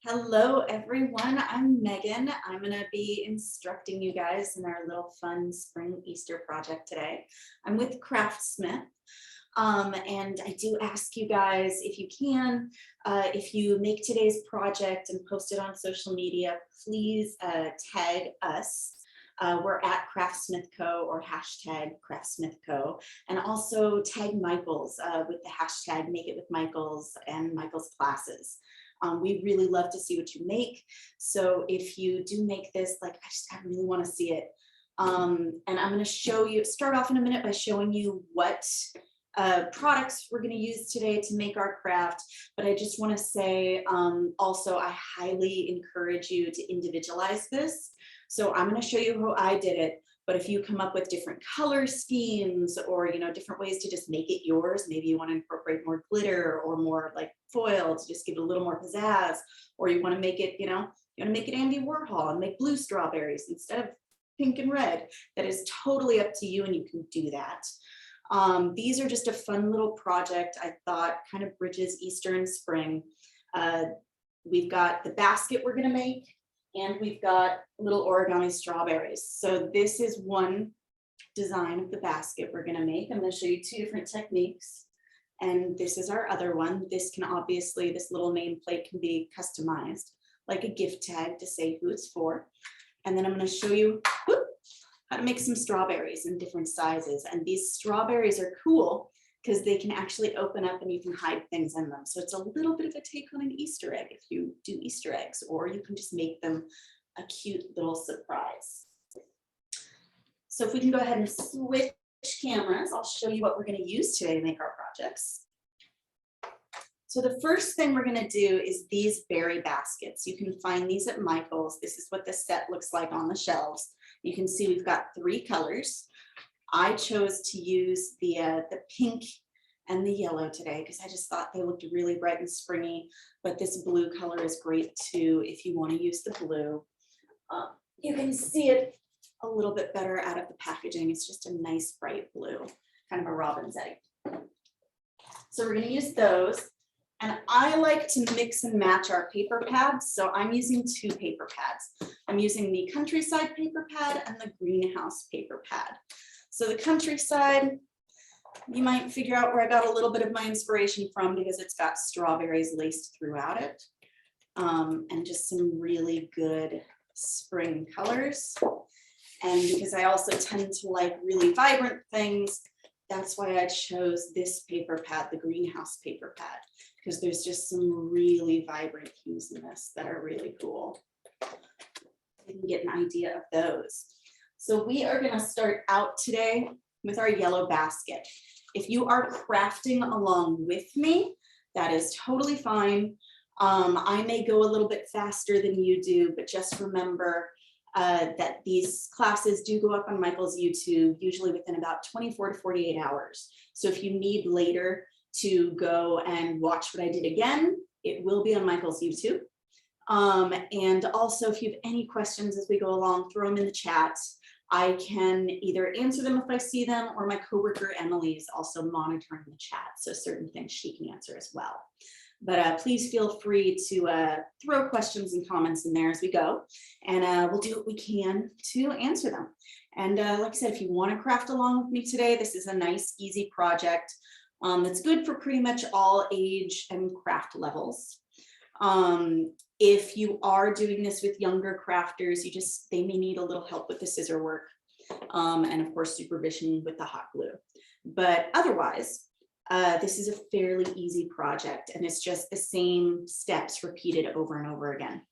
Hello, everyone. I'm Megan. I'm going to be instructing you guys in our little fun spring Easter project today. I'm with Craftsmith. And I do ask you guys, if you can, if you make today's project and post it on social media, please tag us. We're at Craftsmith Co. or hashtag Craftsmith Co. And also tag Michael's with the hashtag Make It With Michael's and Michael's Classes. We really love to see what you make. So if you do make this, I really want to see it. And I'm going to start off in a minute by showing you what products we're going to use today to make our craft. But I just want to say also, I highly encourage you to individualize this. So I'm going to show you how I did it. But if you come up with different color schemes or, different ways to just make it yours, maybe you want to incorporate more glitter or more like foil to just give it a little more pizzazz, or you want to make it, you want to make it Andy Warhol and make blue strawberries instead of pink and red. That is totally up to you, and you can do that. These are just a fun little project I thought kind of bridges Easter and spring. We've got the basket we're going to make, and we've got little origami strawberries. So this is one design of the basket we're going to make. I'm going to show you two different techniques. And this is our other one. This little nameplate can be customized like a gift tag to say who it's for. And then I'm going to show you how to make some strawberries in different sizes. And these strawberries are cool because they can actually open up and you can hide things in them. So it's a little bit of a take on an Easter egg if you do Easter eggs, or you can just make them a cute little surprise. So if we can go ahead and switch cameras, I'll show you what we're going to use today to make our projects. So the first thing we're going to do is these berry baskets. You can find these at Michael's. This is what the set looks like on the shelves. You can see we've got 3 colors. I chose to use the pink and the yellow today because I just thought they looked really bright and springy, but this blue color is great too if you want to use the blue. You can see it a little bit better out of the packaging. It's just a nice bright blue, kind of a robin's egg. So we're going to use those. And I like to mix and match our paper pads. So I'm using 2 paper pads. I'm using the Countryside paper pad and the Greenhouse paper pad. So the Countryside, you might figure out where I got a little bit of my inspiration from because it's got strawberries laced throughout it. And just some really good spring colors. And because I also tend to like really vibrant things, that's why I chose this paper pad, the Greenhouse paper pad, because there's just some really vibrant hues in this that are really cool. You can get an idea of those. So we are going to start out today with our yellow basket. If you are crafting along with me, that is totally fine. I may go a little bit faster than you do, but just remember that these classes do go up on Michael's YouTube, usually within about 24 to 48 hours. So if you need later to go and watch what I did again, it will be on Michael's YouTube. And also, if you have any questions as we go along, throw them in the chat. I can either answer them if I see them, or my coworker Emily is also monitoring the chat, so certain things she can answer as well. But please feel free to throw questions and comments in there as we go, and we'll do what we can to answer them. And like I said, if you want to craft along with me today, this is a nice, easy project that's good for pretty much all age and craft levels. If you are doing this with younger crafters, they may need a little help with the scissor work, and of course supervision with the hot glue. But otherwise, this is a fairly easy project, and it's just the same steps repeated over and over again.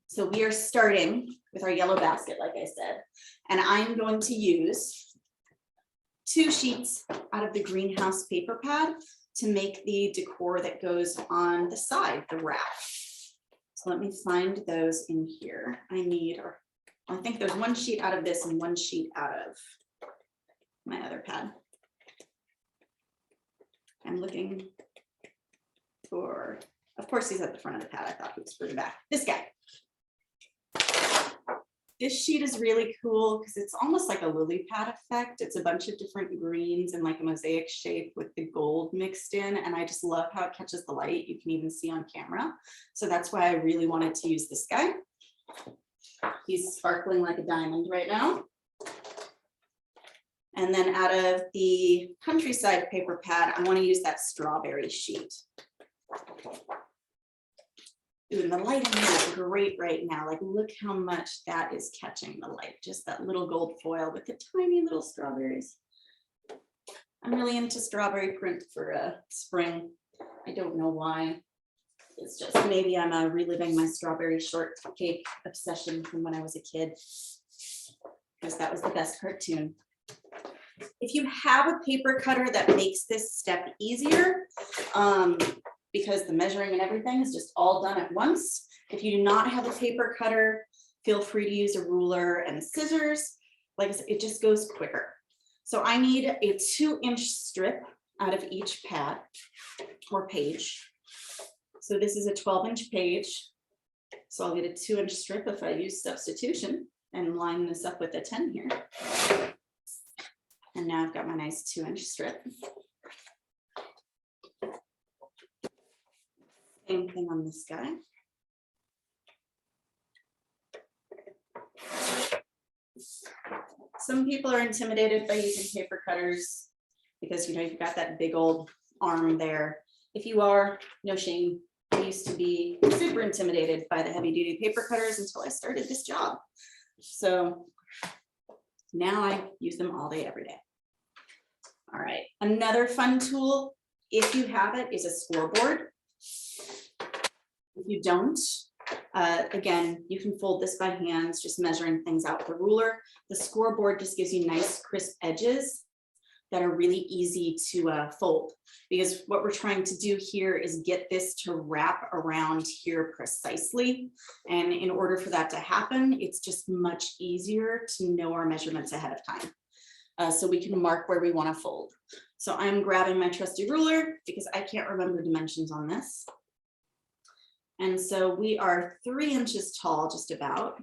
So we are starting with our yellow basket, like I said, and I'm going to use 2 sheets out of the Greenhouse paper pad to make the decor that goes on the side, the wrap. So let me find those in here. I think there's 1 sheet out of this and 1 sheet out of my other pad. I'm looking for, of course, he's at the front of the pad. I thought he was further back. This guy. This sheet is really cool because it's almost like a lily pad effect. It's a bunch of different greens and like a mosaic shape with the gold mixed in. And I just love how it catches the light. You can even see on camera. So that's why I really wanted to use this guy. He's sparkling like a diamond right now. And then out of the countryside paper pad, I want to use that strawberry sheet. Ooh, and the lighting is great right now. Like, look how much that is catching the light. Just that little gold foil with the tiny little strawberries. I'm really into strawberry print for spring. I don't know why. It's just maybe I'm reliving my strawberry shortcake obsession from when I was a kid, because that was the best cartoon. If you have a paper cutter that makes this step easier, because the measuring and everything is just all done at once. If you do not have a paper cutter, feel free to use a ruler and scissors. Like I said, it just goes quicker. So I need a 2-inch strip out of each pad or page. So this is a 12-inch page. So I'll get a 2-inch strip if I use substitution and line this up with a 10 here. And now I've got my nice 2-inch strip. Same thing on this guy. Some people are intimidated by using paper cutters because, you know, you've got that big old arm there. If you are, no shame. I used to be super intimidated by the heavy duty paper cutters until I started this job. So now I use them all day, every day. All right, another fun tool, if you have it, is a scoreboard. If you don't, again, you can fold this by hands, just measuring things out with a ruler. The scoreboard just gives you nice crisp edges that are really easy to fold, because what we're trying to do here is get this to wrap around here precisely. And in order for that to happen, it's just much easier to know our measurements ahead of time. So we can mark where we want to fold. So I'm grabbing my trusty ruler because I can't remember dimensions on this. And so we are 3 inches tall, just about,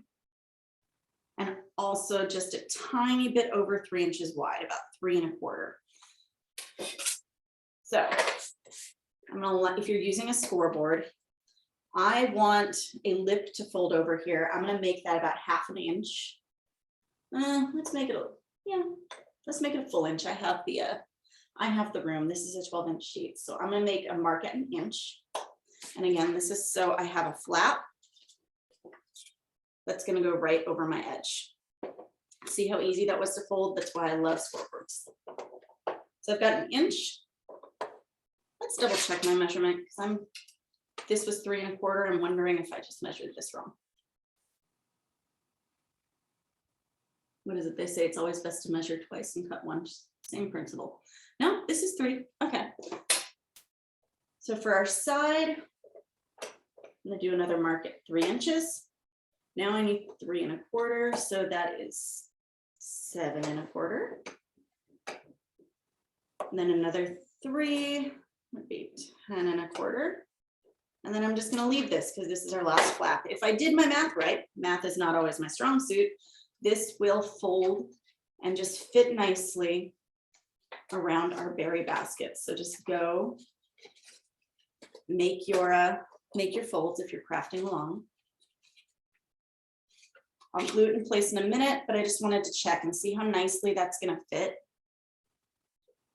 and also just a tiny bit over 3 inches wide, about 3 1/4. So I'm gonna let, if you're using a scoreboard, I want a lip to fold over here. I'm gonna make that about 1/2 inch. Let's make it let's make it a full inch. I have the room. This is a 12-inch sheet, so I'm gonna make a mark at 1 inch. And again, this is so I have a flap that's going to go right over my edge. See how easy that was to fold? That's why I love scoreboards. So I've got 1 inch. Let's double check my measurement, because this was 3 1/4. I'm wondering if I just measured this wrong. What is it? They say it's always best to measure twice and cut once. Same principle. No, this is 3. Okay. So for our side, I'm going to do another mark at 3 inches. Now I need 3 1/4, so that is 7 1/4. And then another 3 would be 10 1/4. And then I'm just going to leave this because this is our last flap. If I did my math right, math is not always my strong suit, this will fold and just fit nicely around our berry basket. So just go make your folds if you're crafting along. I'll glue it in place in a minute, but I just wanted to check and see how nicely that's going to fit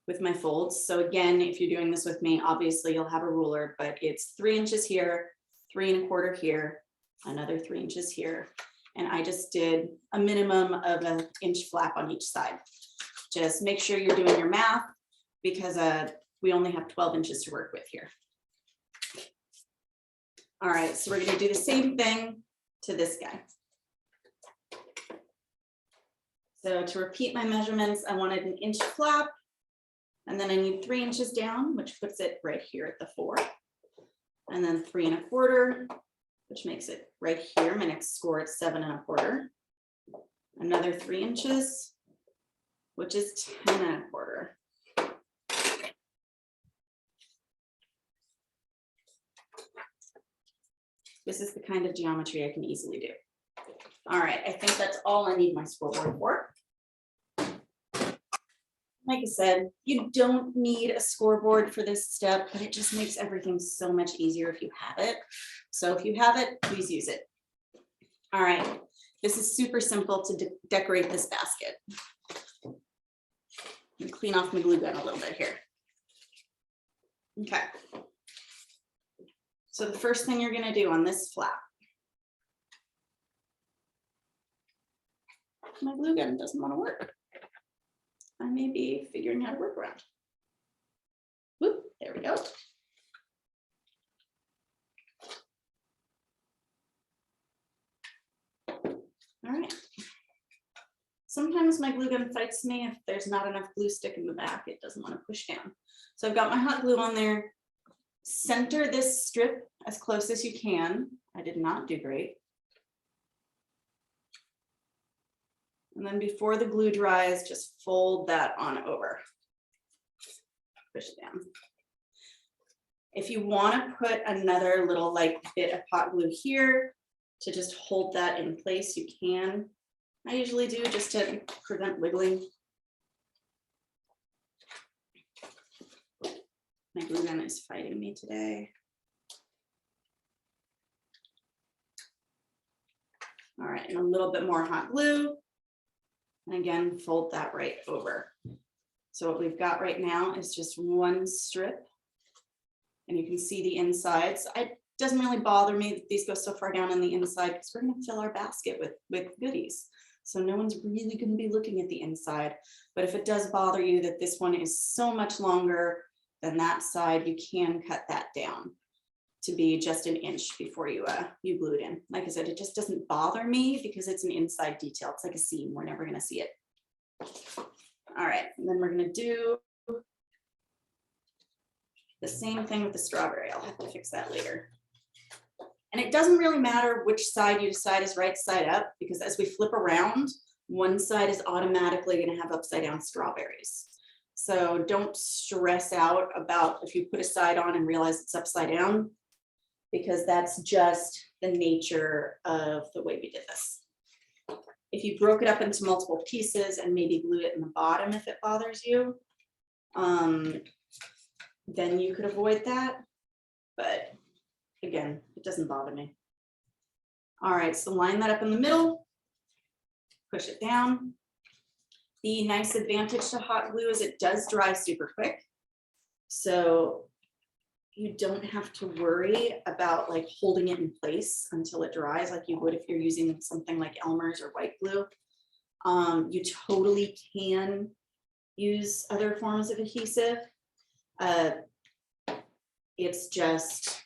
with my folds. So again, if you're doing this with me, obviously you'll have a ruler, but it's 3 inches here, 3 1/4 here, another 3 inches here. And I just did a minimum of 1 inch flap on each side. Just make sure you're doing your math, because we only have 12 inches to work with here. All right, so we're going to do the same thing to this guy. So to repeat my measurements, I wanted 1 inch flap, and then I need 3 inches down, which puts it right here at the 4, and then 3 1/4, which makes it right here. My next score at 7 1/4. Another 3 inches, which is 10 1/4. This is the kind of geometry I can easily do. All right, I think that's all I need my scoreboard for. Like I said, you don't need a scoreboard for this step, but it just makes everything so much easier if you have it. So if you have it, please use it. All right, this is super simple to decorate this basket. And clean off my glue gun a little bit here. Okay. So the first thing you're gonna do on this flap. My glue gun doesn't want to work. I may be figuring how to work around. Whoop, there we go. All right. Sometimes my glue gun fights me if there's not enough glue stick in the back, it doesn't want to push down. So I've got my hot glue on there. Center this strip as close as you can. I did not do great. And then before the glue dries, just fold that on over. Push it down. If you want to put another little like bit of hot glue here to just hold that in place, you can. I usually do just to prevent wiggling. My glue gun is fighting me today. All right, and a little bit more hot glue. And again, fold that right over. So what we've got right now is just one strip. And you can see the insides. It doesn't really bother me that these go so far down on the inside because we're going to fill our basket with goodies. So no one's really going to be looking at the inside. But if it does bother you that this one is so much longer than that side, you can cut that down to be just an inch before you glue it in. Like I said, it just doesn't bother me because it's an inside detail. It's like a seam. We're never going to see it. All right, and then we're going to do the same thing with the strawberry. I'll have to fix that later. And it doesn't really matter which side you decide is right side up, because as we flip around, one side is automatically going to have upside down strawberries. So don't stress out about if you put a side on and realize it's upside down, because that's just the nature of the way we did this. If you broke it up into multiple pieces and maybe glued it in the bottom if it bothers you, then you could avoid that. But again, it doesn't bother me. All right, so line that up in the middle, push it down. The nice advantage to hot glue is it does dry super quick. So you don't have to worry about like holding it in place until it dries like you would if you're using something like Elmer's or white glue. You totally can use other forms of adhesive. It's just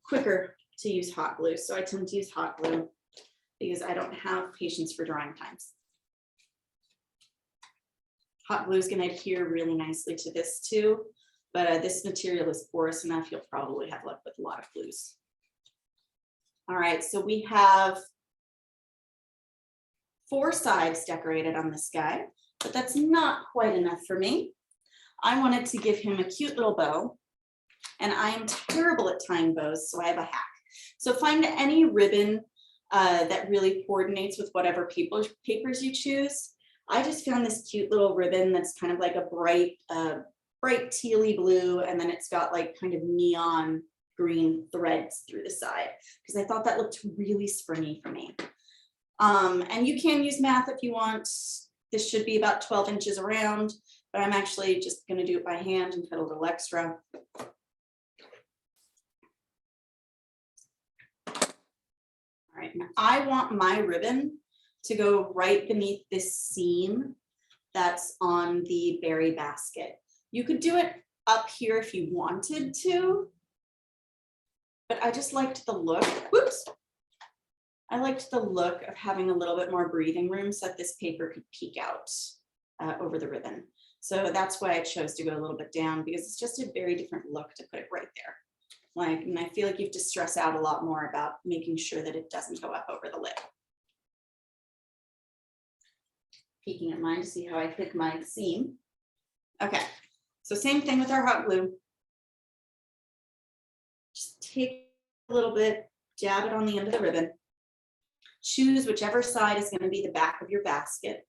quicker to use hot glue. So I tend to use hot glue because I don't have patience for drying times. Hot glue is going to adhere really nicely to this too, but this material is porous enough, you'll probably have luck with a lot of glues. All right, so we have 4 sides decorated on this guy, but that's not quite enough for me. I wanted to give him a cute little bow, and I am terrible at tying bows, so I have a hack. So find any ribbon that really coordinates with whatever papers you choose. I just found this cute little ribbon that's kind of like a bright tealy blue, and then it's got like kind of neon green threads through the side, because I thought that looked really springy for me. And you can use math if you want. This should be about 12 inches around, but I'm actually just going to do it by hand and cut a little extra. All right, now I want my ribbon to go right beneath this seam that's on the berry basket. You could do it up here if you wanted to, but I just liked the look. Whoops. I liked the look of having a little bit more breathing room so that this paper could peek out over the ribbon. So that's why I chose to go a little bit down, because it's just a very different look to put it right there. Like, and I feel like you have to stress out a lot more about making sure that it doesn't go up over the lid. Peeking at mine to see how I pick my seam. Okay, so same thing with our hot glue. Just take little bit, dab it on the end of the ribbon. Choose whichever side is going to be the back of your basket.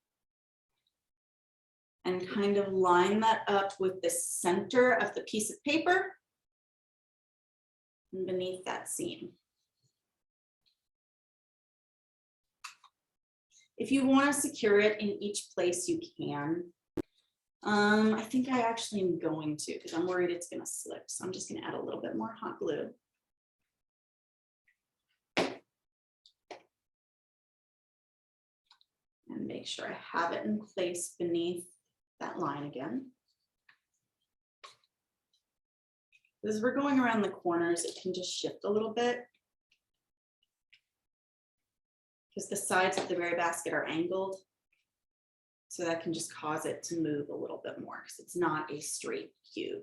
And kind of line that up with the center of the piece of paper and beneath that seam. If you want to secure it in each place, you can. I think I actually am going to, because I'm worried it's going to slip. So I'm just going to add a little bit more hot glue. And make sure I have it in place beneath that line again. As we're going around the corners, it can just shift a little bit, because the sides of the berry basket are angled. So that can just cause it to move a little bit more, because it's not a straight cube.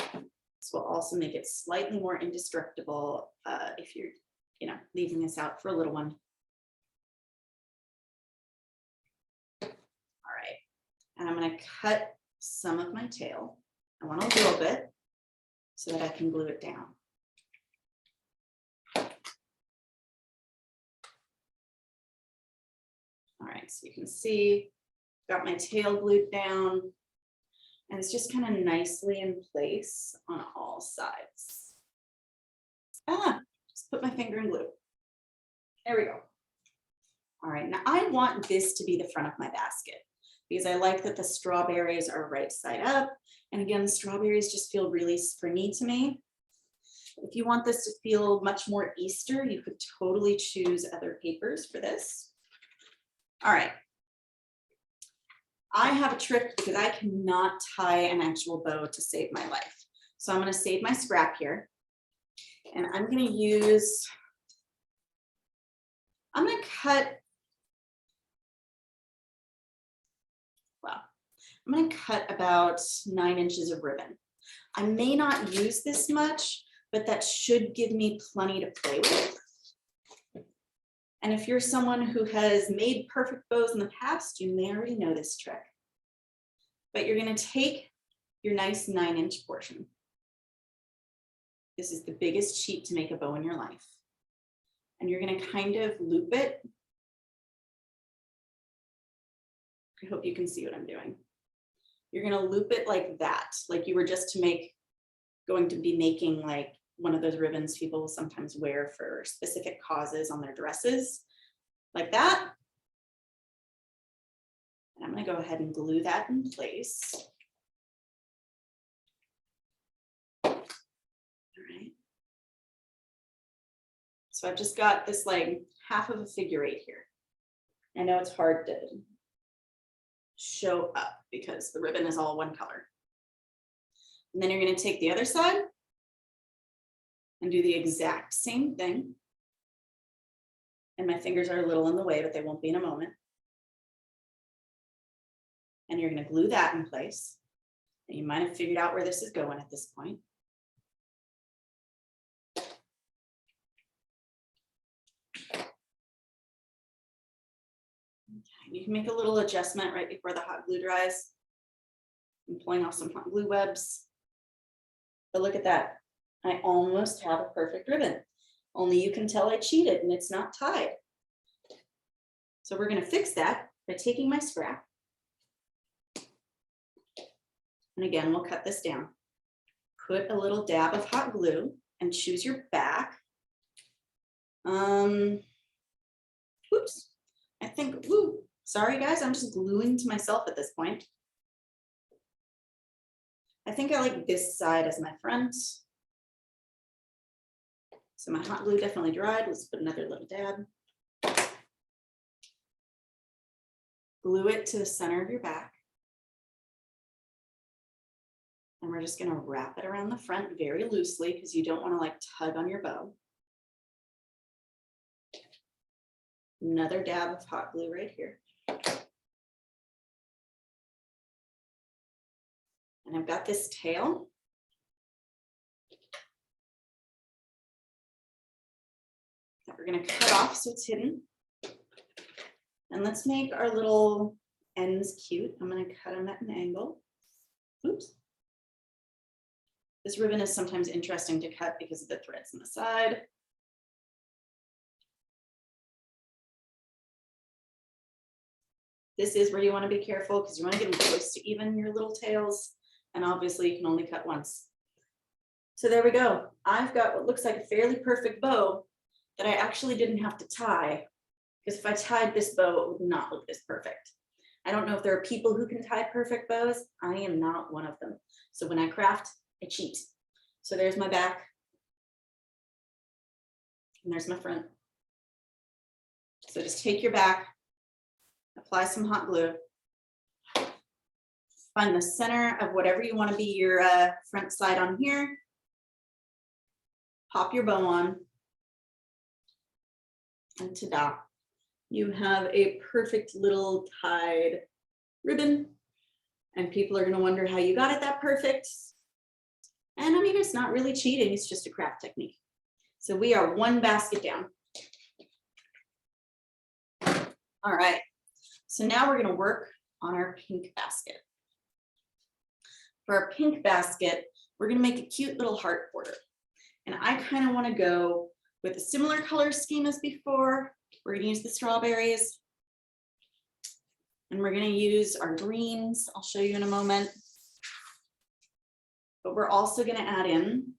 This will also make it slightly more indestructible if you're, leaving this out for a little one. All right, and I'm going to cut some of my tail. I want a little bit so that I can glue it down. All right, so you can see, got my tail glued down, and it's just kind of nicely in place on all sides. Just put my finger in glue. There we go. All right, now I want this to be the front of my basket, because I like that the strawberries are right side up. And again, the strawberries just feel really springy to me. If you want this to feel much more Easter, you could totally choose other papers for this. All right, I have a trick because I cannot tie an actual bow to save my life. So I'm going to save my scrap here, and I'm going to use, I'm going to cut, I'm going to cut about 9 inches of ribbon. I may not use this much, but that should give me plenty to play with. And if you're someone who has made perfect bows in the past, you may already know this trick. But you're going to take your nice 9-inch portion. This is the biggest sheet to make a bow in your life. And you're going to kind of loop it. I hope you can see what I'm doing. You're going to loop it like that, like you were just going to be making like one of those ribbons people sometimes wear for specific causes on their dresses, like that. And I'm going to go ahead and glue that in place. All right. So I've just got this like half of a figure eight here. I know it's hard to show up because the ribbon is all one color. And then you're going to take the other side and do the exact same thing. And my fingers are a little in the way, but they won't be in a moment. And you're going to glue that in place. And you might have figured out where this is going at this point. Okay, you can make a little adjustment right before the hot glue dries. I'm pulling off some hot glue webs. But look at that. I almost have a perfect ribbon. Only you can tell I cheated and it's not tied. So we're going to fix that by taking my scrap. And again, we'll cut this down. Put a little dab of hot glue and choose your back. Oops. I think, sorry guys, I'm just gluing to myself at this point. I think I like this side as my front. So my hot glue definitely dried. Let's put another little dab. Glue it to the center of your back. And we're just going to wrap it around the front very loosely because you don't want to like tug on your bow. Another dab of hot glue right here. And I've got this tail. That we're going to cut off so it's hidden. And let's make our little ends cute. I'm going to cut them at an angle. Oops. This ribbon is sometimes interesting to cut because of the threads on the side. This is where you want to be careful because you want to get them close to even your little tails. And obviously you can only cut once. So there we go. I've got what looks like a fairly perfect bow that I actually didn't have to tie, because if I tied this bow, it would not look this perfect. I don't know if there are people who can tie perfect bows. I am not one of them. So when I craft, I cheat. So there's my back. And there's my front. So just take your back, apply some hot glue, find the center of whatever you want to be your front side on here, pop your bow on, and ta-da. You have a perfect little tied ribbon, and people are going to wonder how you got it that perfect. And I mean, it's not really cheating, it's just a craft technique. So we are one basket down. All right, so now we're going to work on our pink basket. For our pink basket, we're going to make a cute little heart border. And I kind of want to go with a similar color scheme as before. We're going to use the strawberries. And we're going to use our greens. I'll show you in a moment. But we're also going to add in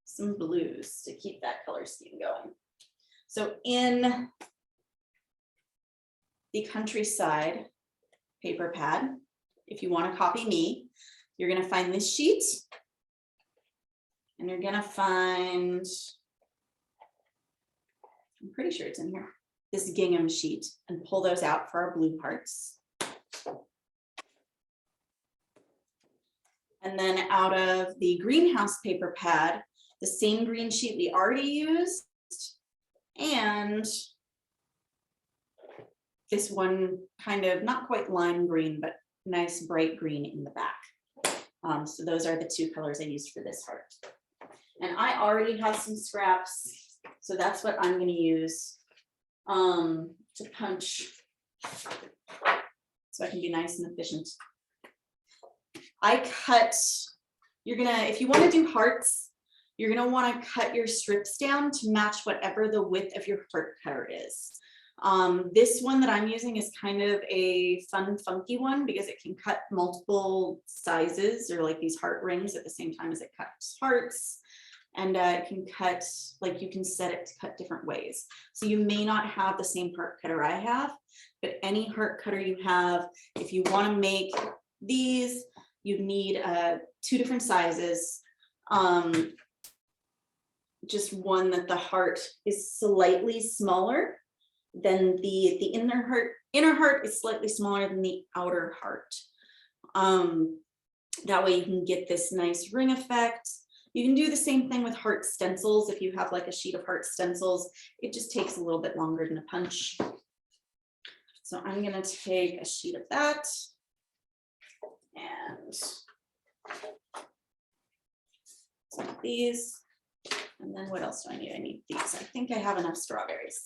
some blues to keep that color scheme going. So in the countryside paper pad, if you want to copy me, you're going to find this sheet. And you're going to find, I'm pretty sure it's in here, this gingham sheet, and pull those out for our blue hearts. And then out of the greenhouse paper pad, the same green sheet we already used, and this one kind of not quite lime green, but nice bright green in the back. So those are the two colors I used for this heart. And I already have some scraps, so that's what I'm going to use to punch, so I can be nice and efficient. I cut, if you want to do hearts, you're going to want to cut your strips down to match whatever the width of your heart cutter is. This one that I'm using is kind of a fun, funky one because it can cut multiple sizes, or like these heart rings at the same time as it cuts hearts. And it can cut, like you can set it to cut different ways. So you may not have the same heart cutter I have, but any heart cutter you have, if you want to make these, you need 2 different sizes. Just one that the heart is slightly smaller than the inner heart is slightly smaller than the outer heart. That way you can get this nice ring effect. You can do the same thing with heart stencils. If you have like a sheet of heart stencils, it just takes a little bit longer than a punch. So I'm going to take a sheet of that and some of these. And then what else do I need? I need these. I think I have enough strawberries.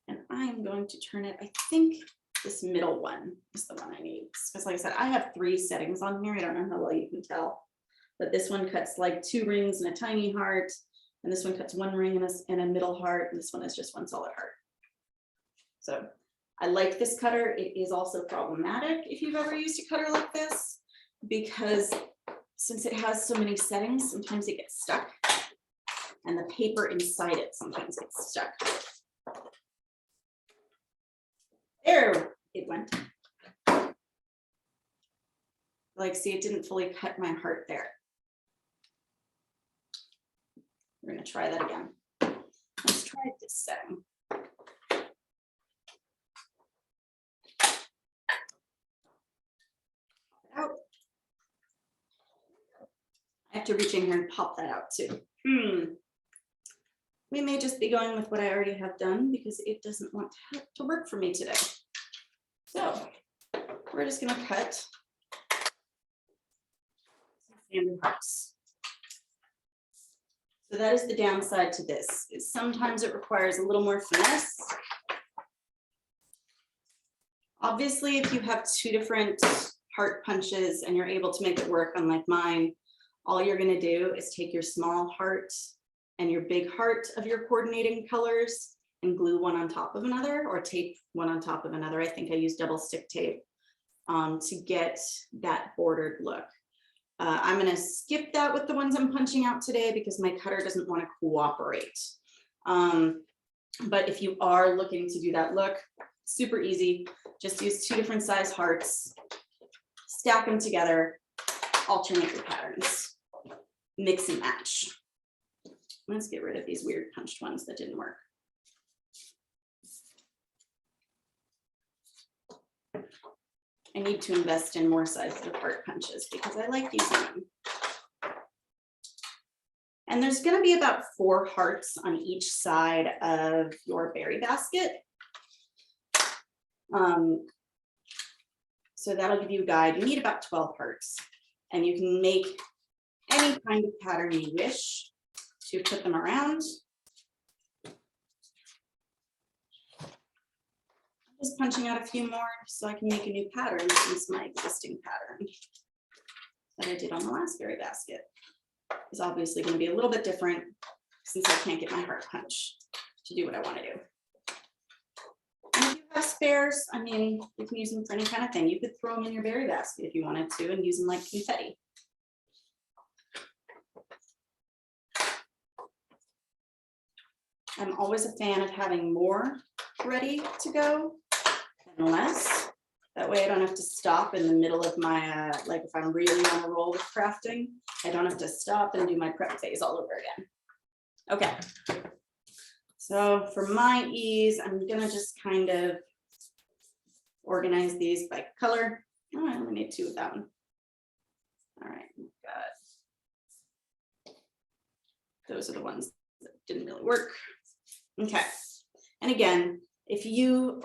And I'm going to turn it, I think this middle one is the one I need. Because like I said, I have 3 settings on here. I don't know how well you can tell. But this one cuts like 2 rings and a tiny heart. And this one cuts 1 ring and a middle heart. And this one is just 1 solid heart. So I like this cutter. It is also problematic if you've ever used a cutter like this, because since it has so many settings, sometimes it gets stuck. And the paper inside it sometimes gets stuck. There it went. Like, see, it didn't fully cut my heart there. We're going to try that again. Let's try this setting. Out. I have to reach in here and pop that out too. We may just be going with what I already have done because it doesn't want to work for me today. So we're just going to cut some standard hearts. So that is the downside to this, is sometimes it requires a little more finesse. Obviously, if you have 2 different heart punches and you're able to make it work, unlike mine, all you're gonna do is take your small heart and your big heart of your coordinating colors and glue one on top of another, or tape one on top of another. I think I use double stick tape to get that bordered look. I'm gonna skip that with the ones I'm punching out today because my cutter doesn't want to cooperate. But if you are looking to do that look, super easy. Just use 2 different size hearts, stack them together, alternate your patterns, mix and match. Let's get rid of these weird punched ones that didn't work. I need to invest in more sizes of heart punches because I like using them. And there's going to be about 4 hearts on each side of your berry basket. So that'll give you a guide. You need about 12 hearts, and you can make any kind of pattern you wish to put them around. I'm just punching out a few more so I can make a new pattern since my existing pattern that I did on the last berry basket is obviously going to be a little bit different since I can't get my heart punch to do what I want to do. And if you have spares, I mean, you can use them for any kind of thing. You could throw them in your berry basket if you wanted to and use them like confetti. I'm always a fan of having more ready to go than less. That way I don't have to stop in the middle of my, like if I'm really on a roll with crafting, I don't have to stop and do my prep phase all over again. Okay, so for my ease, I'm gonna just kind of organize these by color. Oh, I only need 2 of that one. All right, we've got, those are the ones that didn't really work. Okay, and again, if you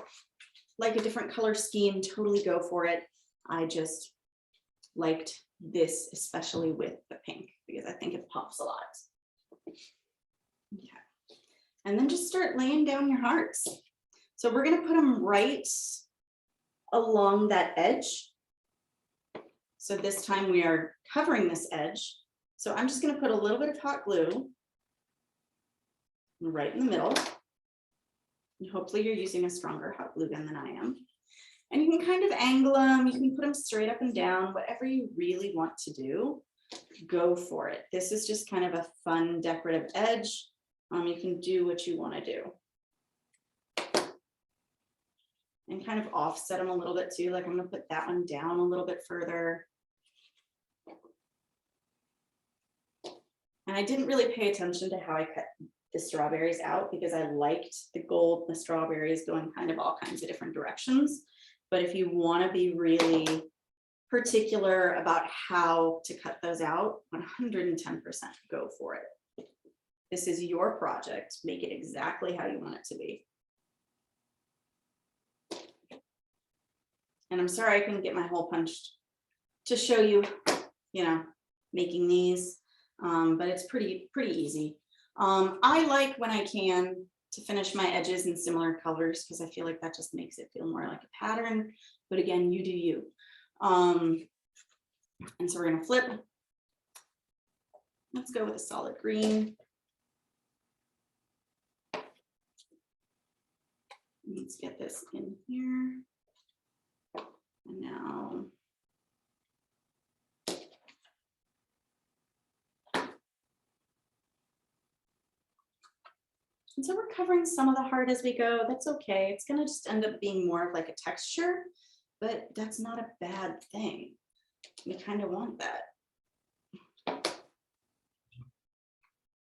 like a different color scheme, totally go for it. I just liked this, especially with the pink, because I think it pops a lot. Okay, and then just start laying down your hearts. So we're gonna put them right along that edge. So this time we are covering this edge. So I'm just gonna put a little bit of hot glue right in the middle. And hopefully you're using a stronger hot glue gun than I am. And you can kind of angle them, you can put them straight up and down, whatever you really want to do, go for it. This is just kind of a fun decorative edge. You can do what you want to do. And kind of offset them a little bit too, like I'm gonna put that one down a little bit further. And I didn't really pay attention to how I cut the strawberries out because I liked the gold and the strawberries going kind of all kinds of different directions. But if you want to be really particular about how to cut those out, 110% go for it. This is your project. Make it exactly how you want it to be. And I'm sorry I couldn't get my hole punched to show you, you know, making these, but it's pretty easy. I like when I can to finish my edges in similar colors because I feel like that just makes it feel more like a pattern. But again, you do you. And so we're gonna flip. Let's go with a solid green. Let's get this in here. And now and so we're covering some of the heart as we go. That's okay. It's gonna just end up being more of like a texture, but that's not a bad thing. We kind of want that.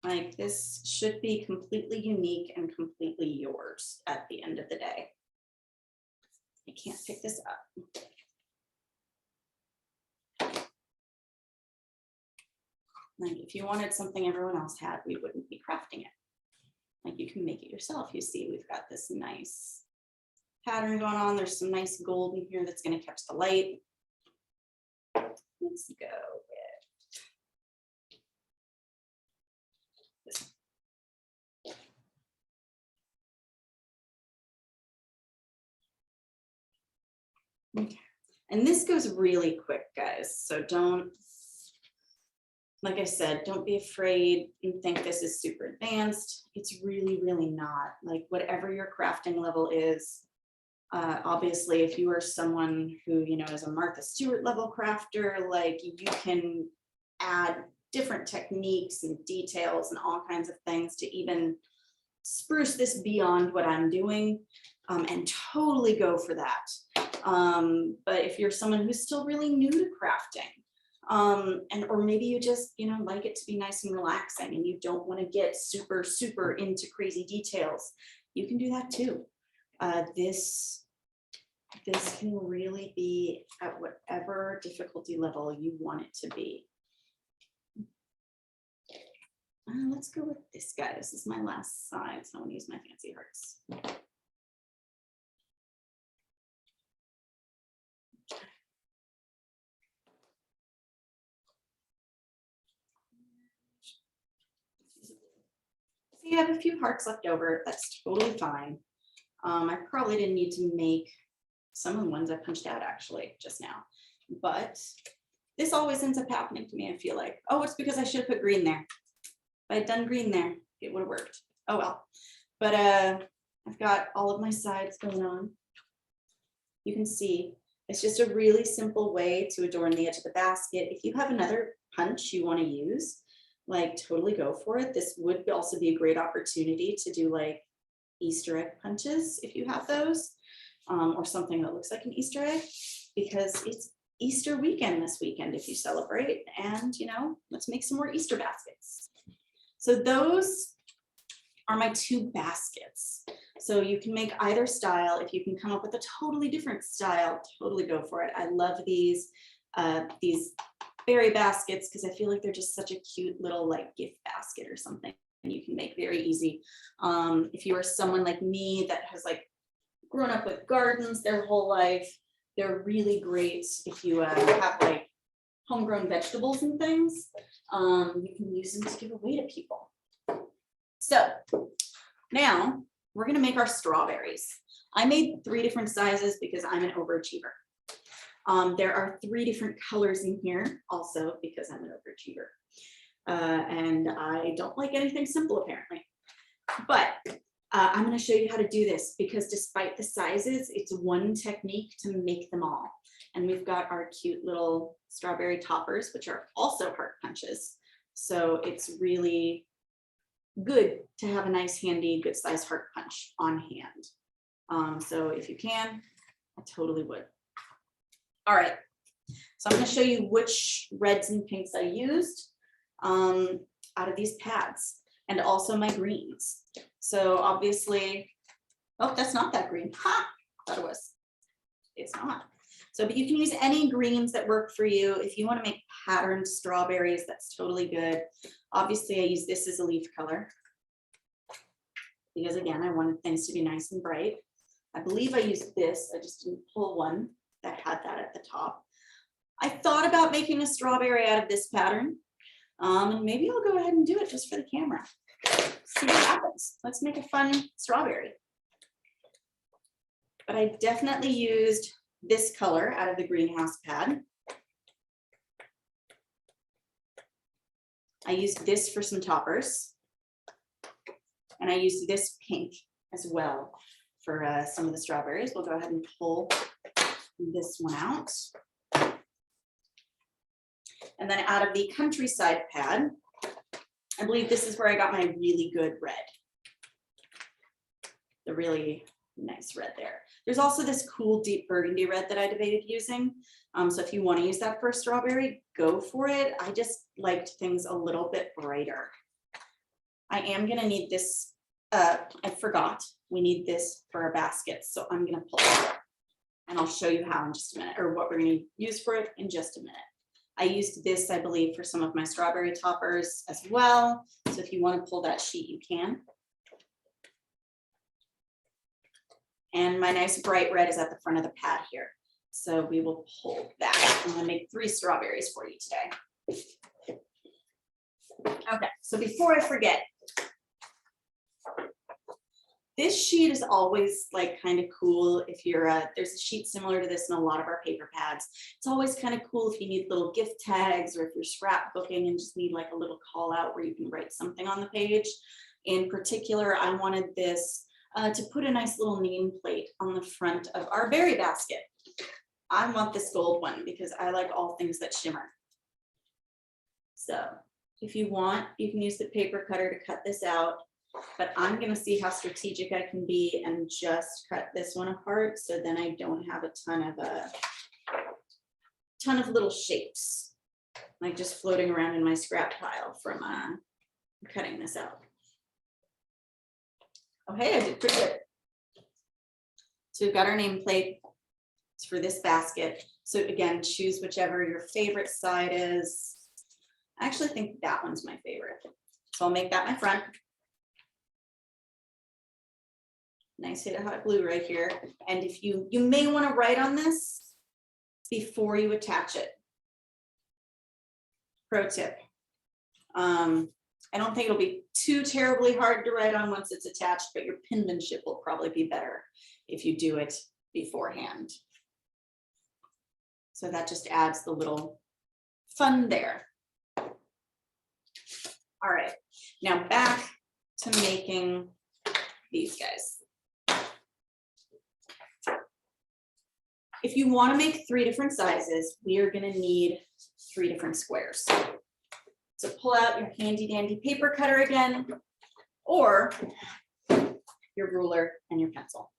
Like this should be completely unique and completely yours at the end of the day. I can't pick this up. Like if you wanted something everyone else had, we wouldn't be crafting it. Like you can make it yourself. You see, we've got this nice pattern going on. There's some nice gold in here that's going to catch the light. Let's go with this. Okay. And this goes really quick, guys. So don't, like I said, don't be afraid and think this is super advanced. It's really, really not. Like whatever your crafting level is, obviously, if you are someone who, you know, is a Martha Stewart level crafter, like you can add different techniques and details and all kinds of things to even spruce this beyond what I'm doing, and totally go for that. But if you're someone who's still really new to crafting, or maybe you just, you know, like it to be nice and relaxing and you don't want to get super, super into crazy details, you can do that too. This can really be at whatever difficulty level you want it to be. Let's go with this guy. This is my last side, so I'm gonna use my fancy hearts. So you have a few hearts left over. That's totally fine. I probably didn't need to make some of the ones I punched out actually just now, but this always ends up happening to me. I feel like, oh, it's because I should have put green there. If I had done green there, it would have worked. Oh well. But I've got all of my sides going on. You can see it's just a really simple way to adorn the edge of the basket. If you have another punch you want to use, like totally go for it. This would also be a great opportunity to do like Easter egg punches if you have those, or something that looks like an Easter egg, because it's Easter weekend this weekend if you celebrate, and you know, let's make some more Easter baskets. So those are my two baskets. So you can make either style. If you can come up with a totally different style, totally go for it. I love these berry baskets because I feel like they're just such a cute little like gift basket or something, and you can make very easy. If you are someone like me that has like grown up with gardens their whole life, they're really great if you have like homegrown vegetables and things. You can use them to give away to people. So now we're gonna make our strawberries. I made 3 different sizes because I'm an overachiever. There are 3 different colors in here also because I'm an overachiever. And I don't like anything simple apparently. But I'm gonna show you how to do this because despite the sizes, it's one technique to make them all. And we've got our cute little strawberry toppers, which are also heart punches. So it's really good to have a nice, handy, good size heart punch on hand. So if you can, I totally would. All right, so I'm going to show you which reds and pinks I used out of these pads, and also my greens. So obviously, oh, that's not that green. Ha! Thought it was. It's not. So, but you can use any greens that work for you. If you want to make patterned strawberries, that's totally good. Obviously, I use this as a leaf color because again, I wanted things to be nice and bright. I believe I used this. I just didn't pull one that had that at the top. I thought about making a strawberry out of this pattern, and maybe I'll go ahead and do it just for the camera. See what happens. Let's make a fun strawberry. But I definitely used this color out of the greenhouse pad. I used this for some toppers. And I used this pink as well for some of the strawberries. We'll go ahead and pull this one out. And then out of the countryside pad, I believe this is where I got my really good red. The really nice red there. There's also this cool deep burgundy red that I debated using. So if you want to use that for a strawberry, go for it. I just liked things a little bit brighter. I am going to need this. I forgot we need this for our baskets. So I'm going to pull it and I'll show you how in just a minute, or what we're going to use for it in just a minute. I used this, I believe, for some of my strawberry toppers as well. So if you want to pull that sheet, you can. And my nice bright red is at the front of the pad here. So we will pull that. I'm going to make 3 strawberries for you today. Okay, so before I forget, This sheet is always like kind of cool if you're there's a sheet similar to this in a lot of our paper pads. It's always kind of cool if you need little gift tags or if you're scrapbooking and just need like a little call out where you can write something on the page. In particular, I wanted this to put a nice little nameplate on the front of our berry basket. I want this gold one because I like all things that shimmer. So if you want, you can use the paper cutter to cut this out. But I'm going to see how strategic I can be and just cut this one apart so then I don't have a ton of little shapes like just floating around in my scrap pile from cutting this out. Okay, I did pretty good. So we've got our nameplate. It's for this basket. So again, choose whichever your favorite side is. I actually think that one's my favorite. So I'll make that my front. Nice hit of hot glue right here. And if you may want to write on this before you attach it. Pro tip. I don't think it'll be too terribly hard to write on once it's attached, but your penmanship will probably be better if you do it beforehand. So that just adds the little fun there. All right, now back to making these guys. If you want to make 3 different sizes, we are going to need 3 different squares. So pull out your handy dandy paper cutter again, or your ruler and your pencil.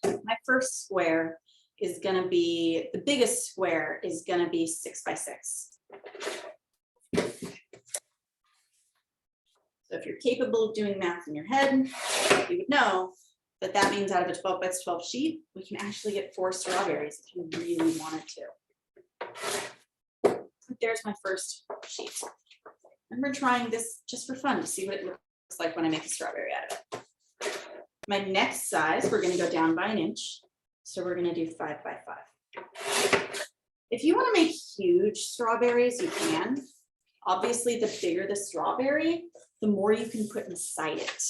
My first square is going to be, the biggest square is going to be 6 by 6. So if you're capable of doing math in your head, you would know that that means out of a 12 by 12 sheet, we can actually get 4 strawberries if you really wanted to. There's my first sheet. And we're trying this just for fun to see what it looks like when I make a strawberry out of it. My next size, we're going to go down by 1 inch. So we're going to do 5 by 5. If you want to make huge strawberries, you can. Obviously, the bigger the strawberry, the more you can put inside it.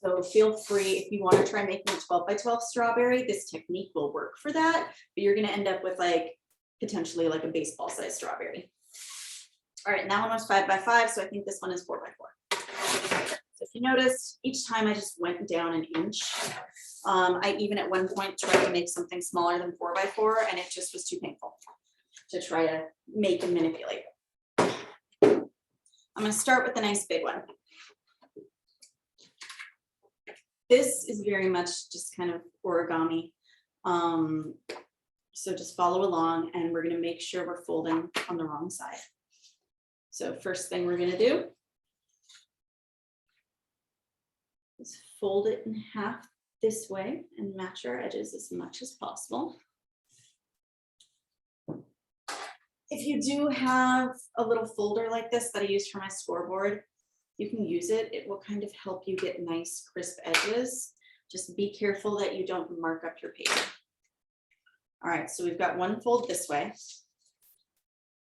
So feel free, if you want to try making a 12 by 12 strawberry, this technique will work for that, but you're going to end up with like potentially like a baseball size strawberry. All right, and that one was 5 by 5, so I think this one is 4 by 4. So if you notice, each time I just went down 1 inch. I even at one point tried to make something smaller than 4 by 4, and it just was too painful to try to make and manipulate. I'm going to start with a nice big one. This is very much just kind of origami. So just follow along, and we're going to make sure we're folding on the wrong side. So first thing we're going to do is fold it in half this way and match our edges as much as possible. If you do have a little folder like this that I use for my scoreboard, you can use it. It will kind of help you get nice crisp edges. Just be careful that you don't mark up your paper. All right, so we've got one fold this way.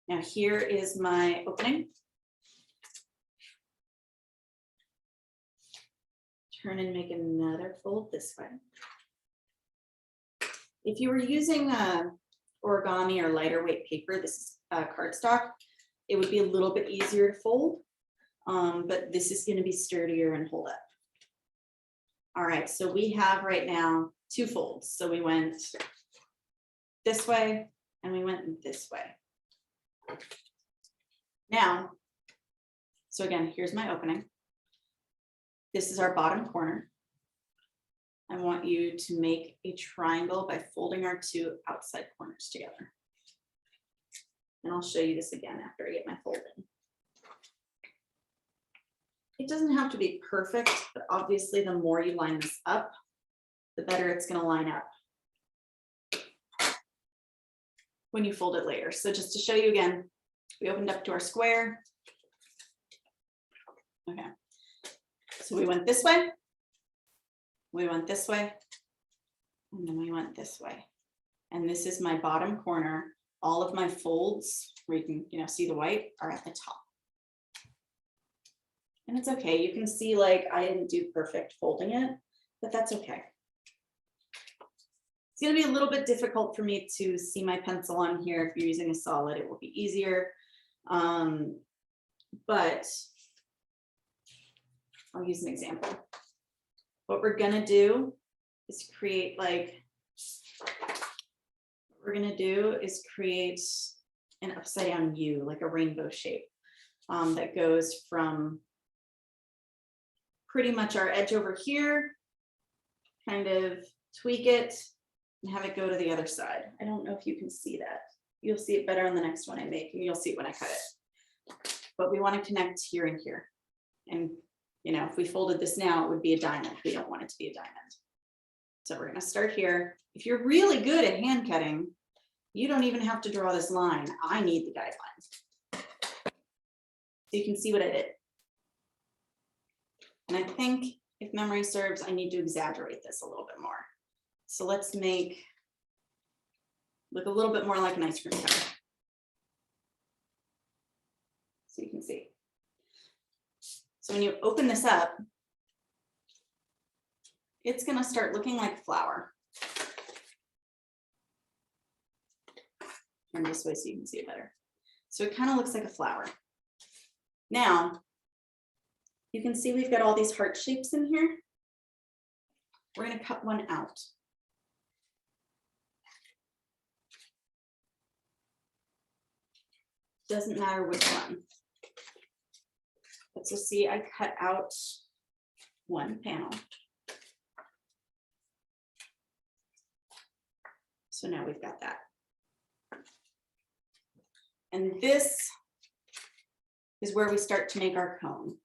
Now here is my opening. Turn and make another fold this way. If you were using origami or lighter weight paper, this is cardstock, it would be a little bit easier to fold, but this is going to be sturdier and hold up. All right, so we have right now 2 folds. So we went this way and we went this way. Now, so again, here's my opening. This is our bottom corner. I want you to make a triangle by folding our 2 outside corners together. And I'll show you this again after I get my fold in. It doesn't have to be perfect, but obviously the more you line this up, the better it's going to line up when you fold it later. So just to show you again, we opened up to our square. Okay, so we went this way, we went this way, and then we went this way. And this is my bottom corner. All of my folds, where you can see the white, are at the top. And it's okay. You can see like I didn't do perfect folding it, but that's okay. It's going to be a little bit difficult for me to see my pencil on here. If you're using a solid, it will be easier. But I'll use an example. What we're going to do is create an upside down U, like a rainbow shape that goes from pretty much our edge over here, kind of tweak it and have it go to the other side. I don't know if you can see that. You'll see it better on the next one I make, and you'll see it when I cut it. But we want to connect here and here. And you know, if we folded this now, it would be a diamond. We don't want it to be a diamond. So we're going to start here. If you're really good at hand cutting, you don't even have to draw this line. I need the guidelines. So you can see what I did. And I think if memory serves, I need to exaggerate this a little bit more. So let's make look a little bit more like an ice cream cone. So you can see. So when you open this up, it's going to start looking like flour. Turn this way so you can see it better. So it kind of looks like a flower. Now, you can see we've got all these heart shapes in here. We're going to cut one out. Doesn't matter which one. But so see, I cut out one panel. So now we've got that. And this is where we start to make our cone.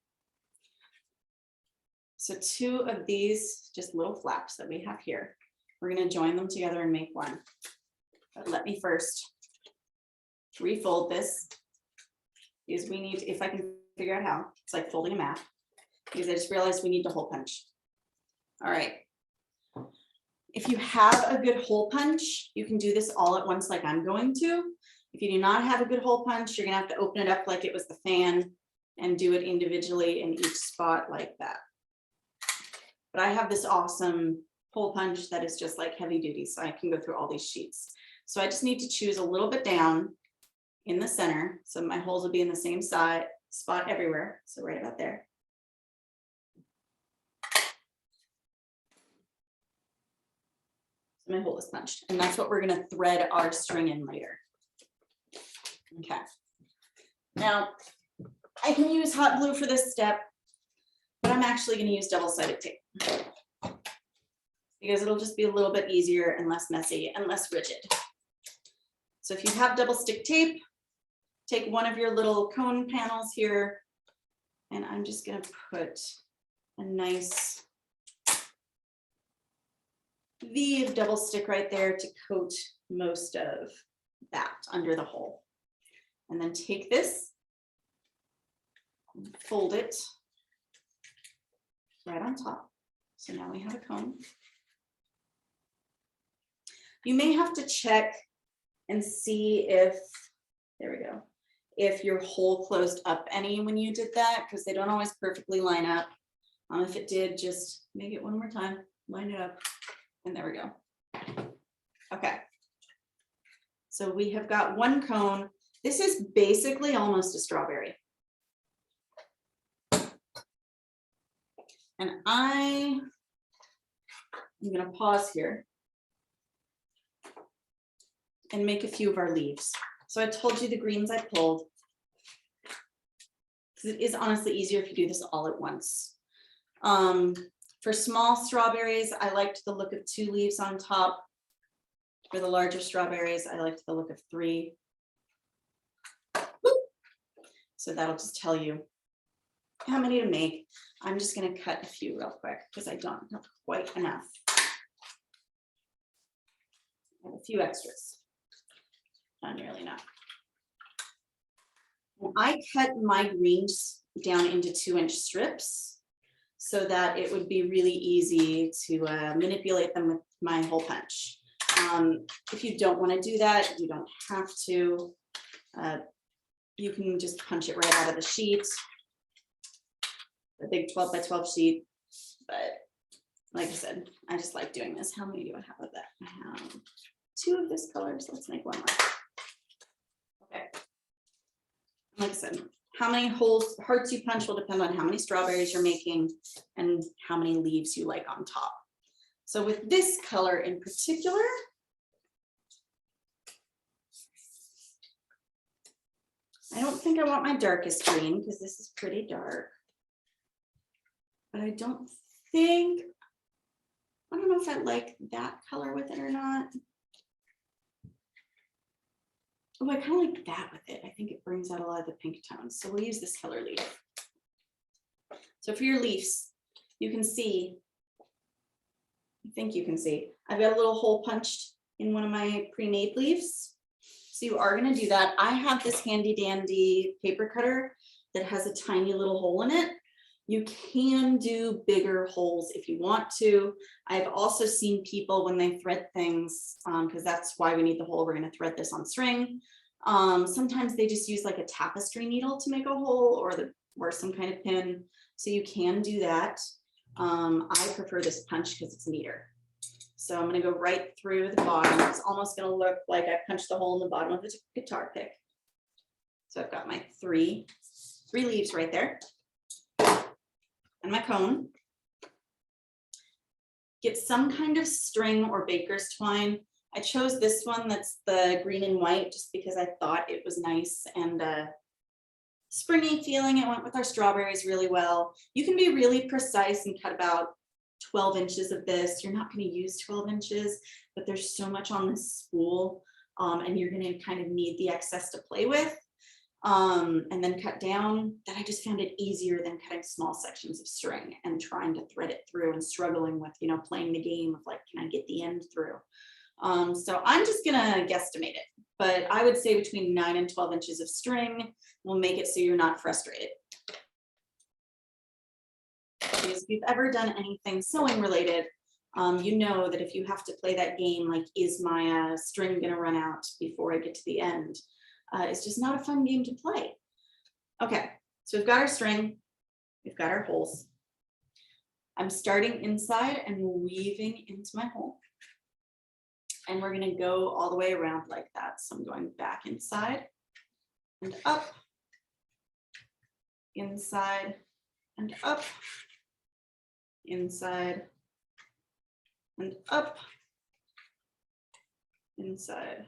So two of these just little flaps that we have here, we're going to join them together and make one. But let me first refold this, because we need, if I can figure out how, it's like folding a map, because I just realized we need to hole punch. All right. If you have a good hole punch, you can do this all at once like I'm going to. If you do not have a good hole punch, you're going to have to open it up like it was the fan and do it individually in each spot like that. But I have this awesome hole punch that is just like heavy duty, so I can go through all these sheets. So I just need to choose a little bit down in the center, so my holes will be in the same side spot everywhere. So right about there. So my hole is punched, and that's what we're going to thread our string in later. Okay. Now I can use hot glue for this step, but I'm actually going to use double-sided tape because it'll just be a little bit easier and less messy and less rigid. So if you have double stick tape, take one of your little cone panels here, and I'm just going to put a nice V of double stick right there to coat most of that under the hole. And then take this, fold it right on top. So now we have a cone. You may have to check and see if, there we go, if your hole closed up any when you did that, because they don't always perfectly line up. If it did, just make it one more time, line it up, and there we go. Okay. So we have got one cone. This is basically almost a strawberry. And I'm going to pause here and make a few of our leaves. So I told you the greens I pulled, because it is honestly easier if you do this all at once. For small strawberries, I liked the look of 2 leaves on top. For the larger strawberries, I liked the look of 3. So that'll just tell you how many to make. I'm just going to cut a few real quick because I don't have quite enough. I have a few extras. Not nearly enough. And I cut my greens down into 2-inch strips so that it would be really easy to manipulate them with my hole punch. If you don't want to do that, you don't have to. You can just punch it right out of the sheet. a big 12 by 12 sheet, but like I said, I just like doing this. How many do I have of that? I have 2 of this color, so let's make 1 more. Okay. Like I said, how many holes, hearts you punch will depend on how many strawberries you're making and how many leaves you like on top. So with this color in particular, I don't think I want my darkest green because this is pretty dark. But I don't know if I like that color with it or not. Oh, I kind of like that with it. I think it brings out a lot of the pink tones. So we'll use this color leaf. So for your leaves, you can see, I think you can see, I've got a little hole punched in one of my pre-made leaves. So you are going to do that. I have this handy dandy paper cutter that has a tiny little hole in it. You can do bigger holes if you want to. I've also seen people when they thread things, because that's why we need the hole. We're going to thread this on string. Sometimes they just use like a tapestry needle to make a hole, or some kind of pin. So you can do that. I prefer this punch because it's neater. So I'm going to go right through the bottom. It's almost going to look like I punched a hole in the bottom of the guitar pick. So I've got my three leaves right there. And my cone. Get some kind of string or baker's twine. I chose this one that's the green and white just because I thought it was nice and springy feeling. It went with our strawberries really well. You can be really precise and cut about 12 inches of this. You're not going to use 12 inches, but there's so much on this spool and you're going to kind of need the excess to play with. And then cut down, that I just found it easier than cutting small sections of string and trying to thread it through and struggling with, you know, playing the game of like, can I get the end through? So I'm just gonna guesstimate it, but I would say between 9 and 12 inches of string will make it so you're not frustrated. Because if you've ever done anything sewing related, you know that if you have to play that game, like, is my string gonna run out before I get to the end? It's just not a fun game to play. Okay, so we've got our string, we've got our holes. I'm starting inside and weaving into my hole. And we're gonna go all the way around like that. So I'm going back inside and up, inside and up, inside and up, inside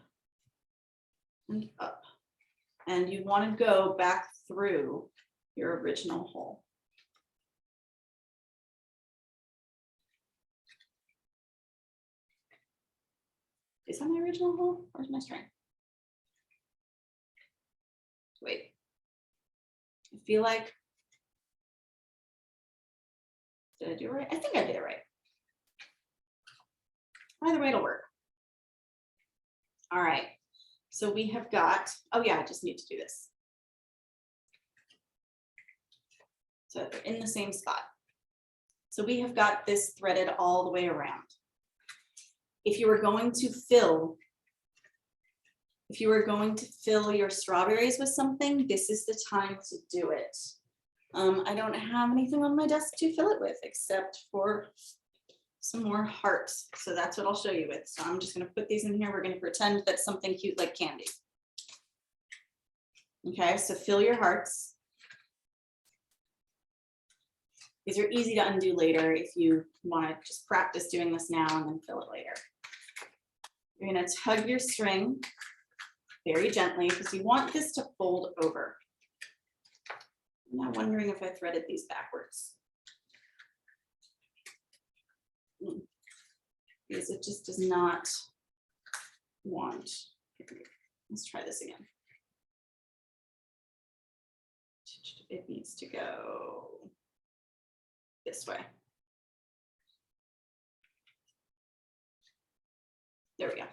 and up. And you want to go back through your original hole. Is that my original hole? Where's my string? Wait. I feel like, did I do it right? I think I did it right. Either way, it'll work. All right. So we have got, oh yeah, I just need to do this. So they're in the same spot. So we have got this threaded all the way around. If you were going to fill your strawberries with something, this is the time to do it. I don't have anything on my desk to fill it with except for some more hearts. So that's what I'll show you with. So I'm just going to put these in here. We're going to pretend that's something cute like candy. Okay, so fill your hearts. These are easy to undo later if you want to just practice doing this now and then fill it later. You're going to tug your string very gently because you want this to fold over. I'm now wondering if I threaded these backwards. Because it just does not want. Let's try this again. It needs to go this way. There we go.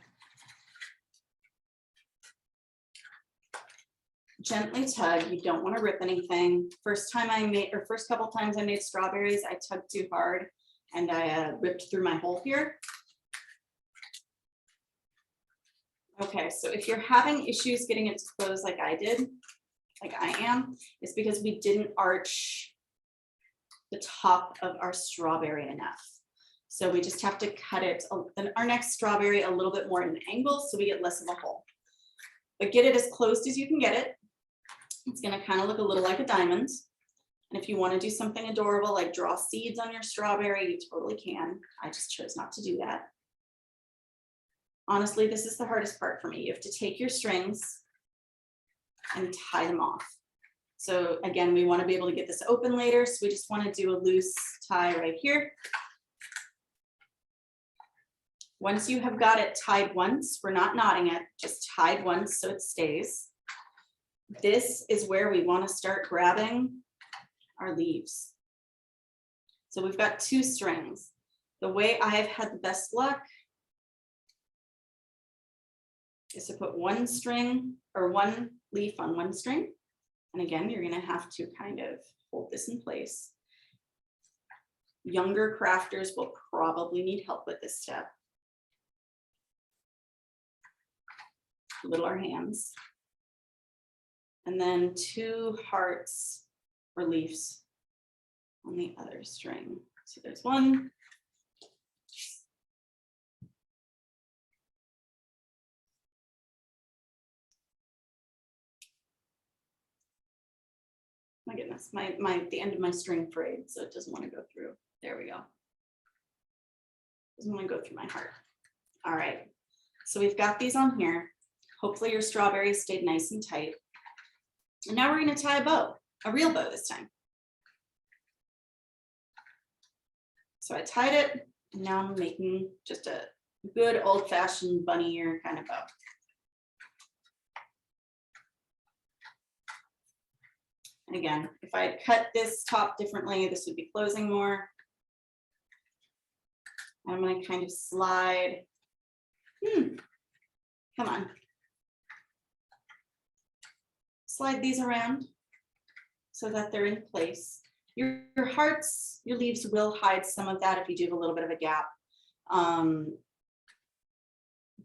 Gently tug. You don't want to rip anything. First couple times I made strawberries, I tugged too hard and I ripped through my hole here. Okay, so if you're having issues getting it to close like I did, like I am, it's because we didn't arch the top of our strawberry enough. So we just have to cut it, our next strawberry a little bit more at an angle so we get less of a hole. But get it as close as you can get it. It's gonna kind of look a little like a diamond. And if you want to do something adorable, like draw seeds on your strawberry, you totally can. I just chose not to do that. Honestly, this is the hardest part for me. You have to take your strings and tie them off. So again, we want to be able to get this open later. So we just want to do a loose tie right here. Once you have got it tied once, we're not knotting it, just tied once so it stays. This is where we want to start grabbing our leaves. So we've got 2 strings. The way I've had the best luck is to put 1 string or 1 leaf on 1 string. And again, you're going to have to kind of hold this in place. Younger crafters will probably need help with this step. Little hands. And then 2 hearts or leaves on the other string. So there's 1. My goodness, the end of my string frayed, so it doesn't want to go through. There we go. Doesn't want to go through my heart. All right, so we've got these on here. Hopefully your strawberries stayed nice and tight. And now we're going to tie a bow, a real bow this time. So I tied it, and now I'm making just a good old-fashioned bunny ear kind of bow. And again, if I had cut this top differently, this would be closing more. I'm going to kind of slide. Come on. Slide these around so that they're in place. Your hearts, your leaves will hide some of that if you do have a little bit of a gap.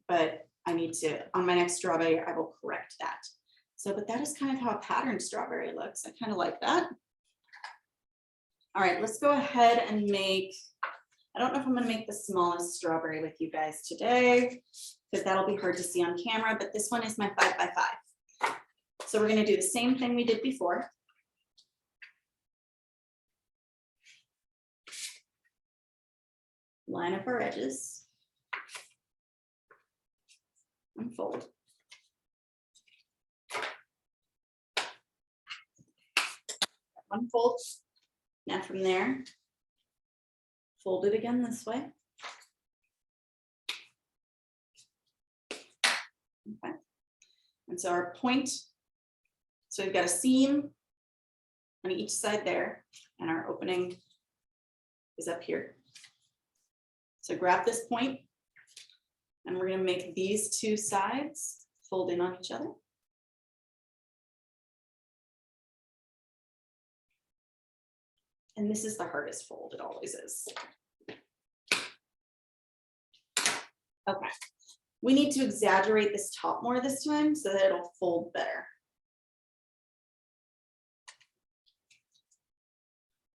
But I need to, on my next strawberry, I will correct that. So, but that is kind of how a patterned strawberry looks. I kind of like that. All right, let's go ahead and make, I don't know if I'm gonna make the smallest strawberry with you guys today, because that'll be hard to see on camera, but this one is my 5 by 5. So we're gonna do the same thing we did before. Line up our edges. Unfold. One fold. Now from there, fold it again this way. Okay. And so our point, so we've got a seam on each side there, and our opening is up here. So grab this point, and we're going to make these 2 sides fold in on each other. And this is the hardest fold, it always is. Okay, we need to exaggerate this top more this time so that it'll fold better.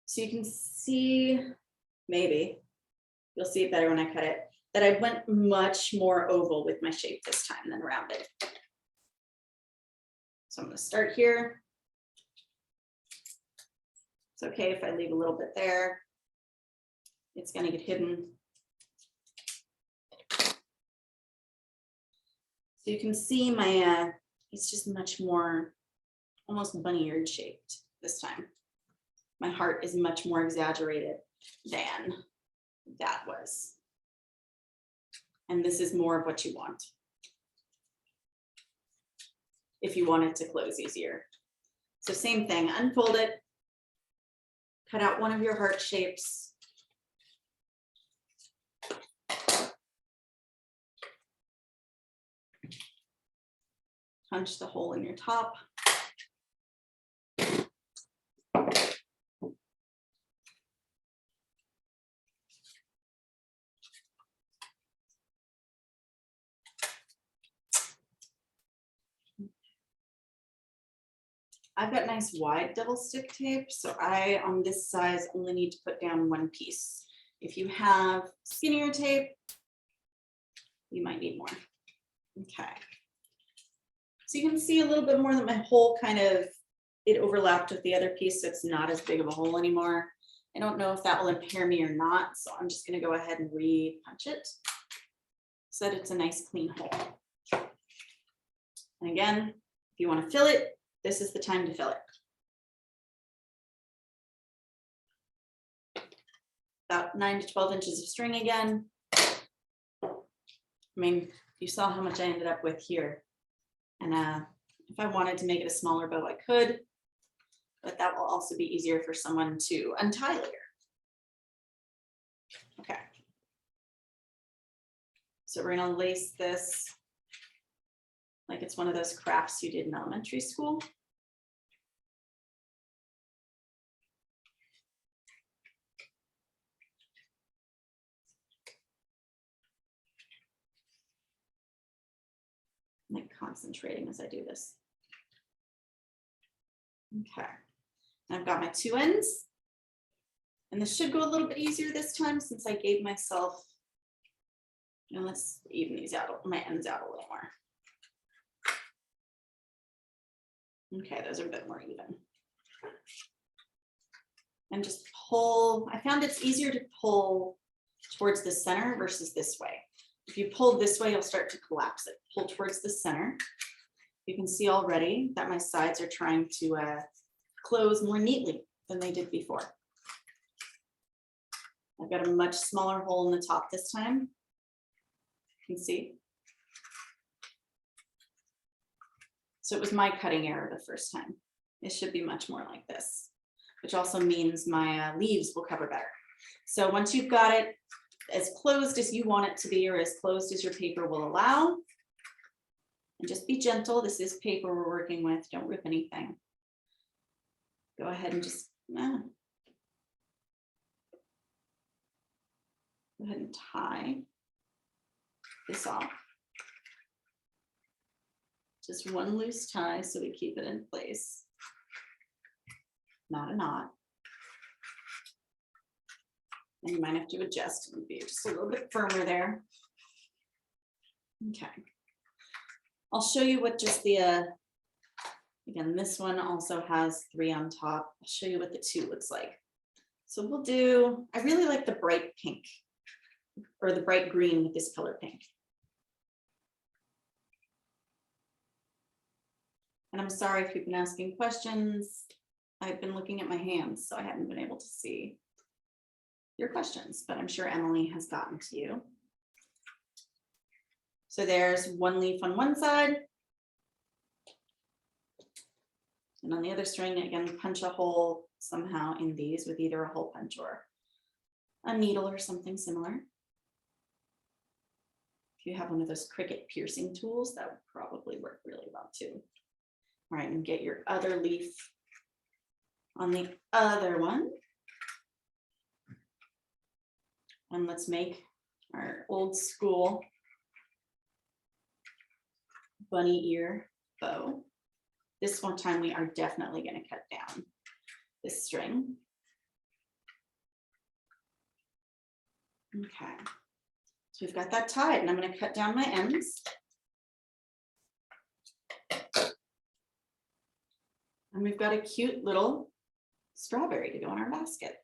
So you can see, maybe, you'll see it better when I cut it, that I went much more oval with my shape this time than rounded. So I'm going to start here. It's okay if I leave a little bit there. It's going to get hidden. So you can see my, it's just much more, almost bunny-eared shaped this time. My heart is much more exaggerated than that was. And this is more of what you want, if you want it to close easier. So same thing, unfold it. Cut out one of your heart shapes. Punch the hole in your top. I've got nice wide double stick tape, so I, on this size, only need to put down one piece. If you have skinnier tape, you might need more. Okay. So you can see a little bit more that my hole kind of, it overlapped with the other piece, so it's not as big of a hole anymore. I don't know if that will impair me or not, so I'm just gonna go ahead and re-punch it so that it's a nice clean hole. And again, if you want to fill it, this is the time to fill it. About 9 to 12 inches of string again. I mean, you saw how much I ended up with here. And if I wanted to make it a smaller bow, I could, but that will also be easier for someone to untie later. Okay. So we're gonna lace this like it's one of those crafts you did in elementary school. I'm like concentrating as I do this. Okay, I've got my 2 ends. And this should go a little bit easier this time since I gave myself, and let's even these out, my ends out a little more. Okay, those are a bit more even. And just pull, I found it's easier to pull towards the center versus this way. If you pull this way, you'll start to collapse it. Pull towards the center. You can see already that my sides are trying to close more neatly than they did before. I've got a much smaller hole in the top this time. You can see. So it was my cutting error the first time. It should be much more like this, which also means my leaves will cover better. So once you've got it as closed as you want it to be, or as closed as your paper will allow, and just be gentle. This is paper we're working with. Don't rip anything. Go ahead and just go ahead and tie this off. Just one loose tie so we keep it in place. Not a knot. And you might have to adjust and be just a little bit firmer there. Okay. I'll show you what just the, again, this one also has 3 on top. I'll show you what the 2 looks like. So we'll do, I really like the bright pink or the bright green with this color pink. And I'm sorry if you've been asking questions. I've been looking at my hands, so I haven't been able to see your questions, but I'm sure Emily has gotten to you. So there's 1 leaf on one side. And on the other string, again, punch a hole somehow in these with either a hole punch or a needle or something similar. If you have one of those Cricut piercing tools, that would probably work really well too. All right, and get your other leaf on the other one. And let's make our old school bunny ear bow. This one time we are definitely going to cut down this string. Okay, so we've got that tied, and I'm going to cut down my ends. And we've got a cute little strawberry to go in our basket.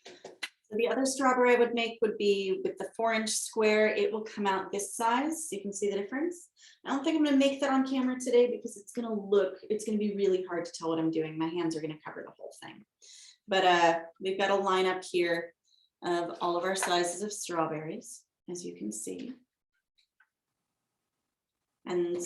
So the other strawberry I would make would be with the 4-inch square. It will come out this size, so you can see the difference. I don't think I'm going to make that on camera today because it's going to be really hard to tell what I'm doing. My hands are going to cover the whole thing. But we've got a lineup here of all of our sizes of strawberries, as you can see. And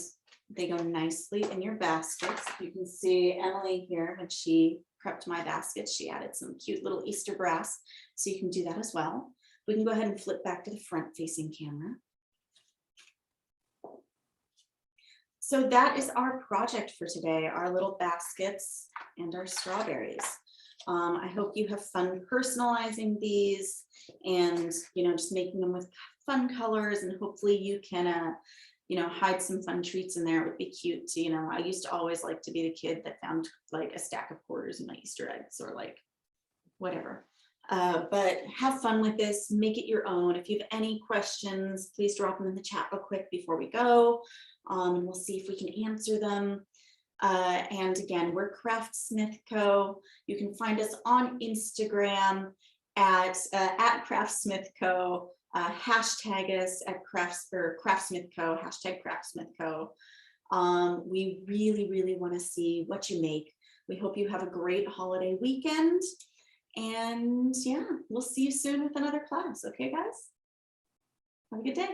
they go nicely in your baskets. You can see Emily here, when she prepped my basket, she added some cute little Easter brass. So you can do that as well. We can go ahead and flip back to the front facing camera. So that is our project for today, our little baskets and our strawberries. I hope you have fun personalizing these and, just making them with fun colors, and hopefully you can you know, hide some fun treats in there. It would be cute to, you know, I used to always like to be the kid that found like a stack of quarters in my Easter eggs or like whatever. But have fun with this, make it your own. If you have any questions, please drop them in the chat real quick before we go. And we'll see if we can answer them. And again, we're Craftsmith Co. You can find us on Instagram at Craftsmith Co. Hashtag us at Craftsmith Co. Hashtag Craftsmith Co. We really, really want to see what you make. We hope you have a great holiday weekend. And yeah, we'll see you soon with another class. Okay, guys? Have a good day.